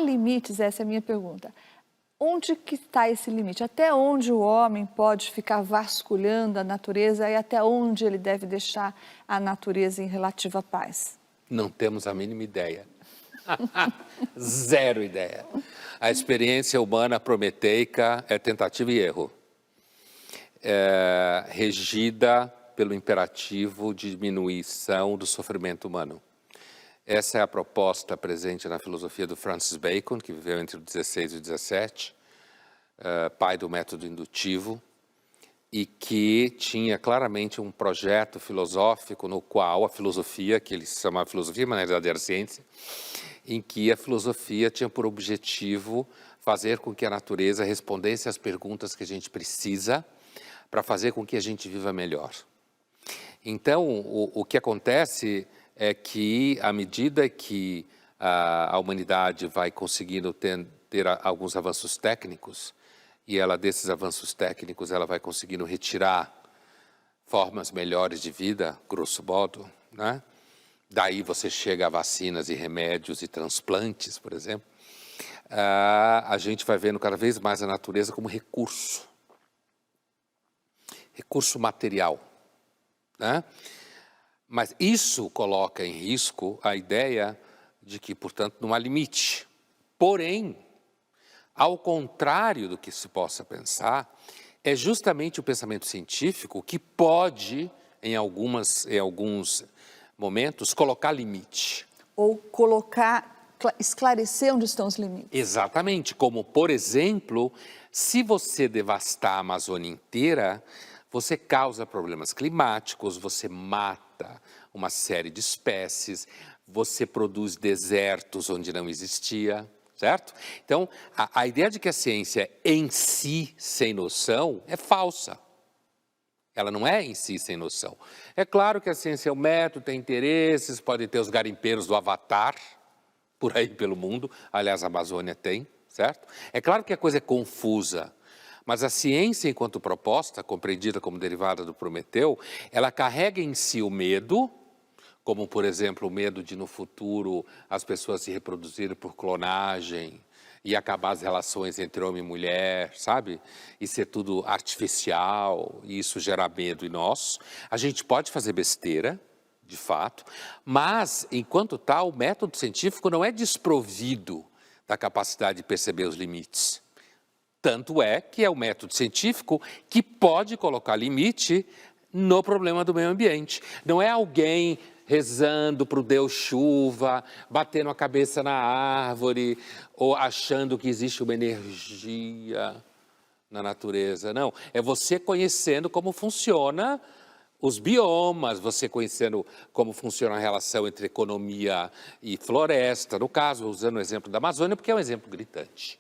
limites? Essa é a minha pergunta. Onde que está esse limite? Até onde o homem pode ficar vasculhando a natureza e até onde ele deve deixar a natureza em relativa paz? Não temos a mínima ideia. Zero ideia. A experiência humana prometeica é tentativa e erro. É regida pelo imperativo de diminuição do sofrimento humano. Essa é a proposta presente na filosofia do Francis Bacon, que viveu entre o 16 e o 17, pai do método indutivo, e que tinha claramente um projeto filosófico no qual a filosofia, que ele chamava filosofia, mas na verdade era ciência, em que a filosofia tinha por objetivo fazer com que a natureza respondesse às perguntas que a gente precisa para fazer com que a gente viva melhor. Então, o que acontece é que, à medida que a humanidade vai conseguindo ter alguns avanços técnicos, e desses avanços técnicos, ela vai conseguindo retirar formas melhores de vida, grosso modo, né? Daí você chega a vacinas e remédios e transplantes, por exemplo. A gente vai vendo cada vez mais a natureza como recurso material, né? Mas isso coloca em risco a ideia de que, portanto, não há limite. Porém, ao contrário do que se possa pensar, é justamente o pensamento científico que pode, em alguns momentos, colocar limite. Ou esclarecer onde estão os limites. Exatamente, como, por exemplo, se você devastar a Amazônia inteira, você causa problemas climáticos, você mata uma série de espécies, você produz desertos onde não existia, certo? Então, a ideia de que a ciência em si, sem noção, é falsa. Ela não é em si sem noção. É claro que a ciência é um método, tem interesses, pode ter os garimpeiros do Avatar, por aí pelo mundo, aliás, a Amazônia tem, certo? É claro que a coisa é confusa, mas a ciência, enquanto proposta, compreendida como derivada do Prometeu, ela carrega em si o medo, como, por exemplo, o medo de, no futuro, as pessoas se reproduzirem por clonagem e acabar as relações entre homem e mulher, sabe? E ser tudo artificial, e isso gera medo em nós. A gente pode fazer besteira, de fato, mas, enquanto tal, o método científico não é desprovido da capacidade de perceber os limites. Tanto é que é o método científico que pode colocar limite no problema do meio ambiente. Não é alguém rezando para o Deus chuva, batendo a cabeça na árvore, ou achando que existe uma energia na natureza. Não, é você conhecendo como funciona os biomas, você conhecendo como funciona a relação entre economia e floresta, no caso, usando o exemplo da Amazônia, porque é um exemplo gritante.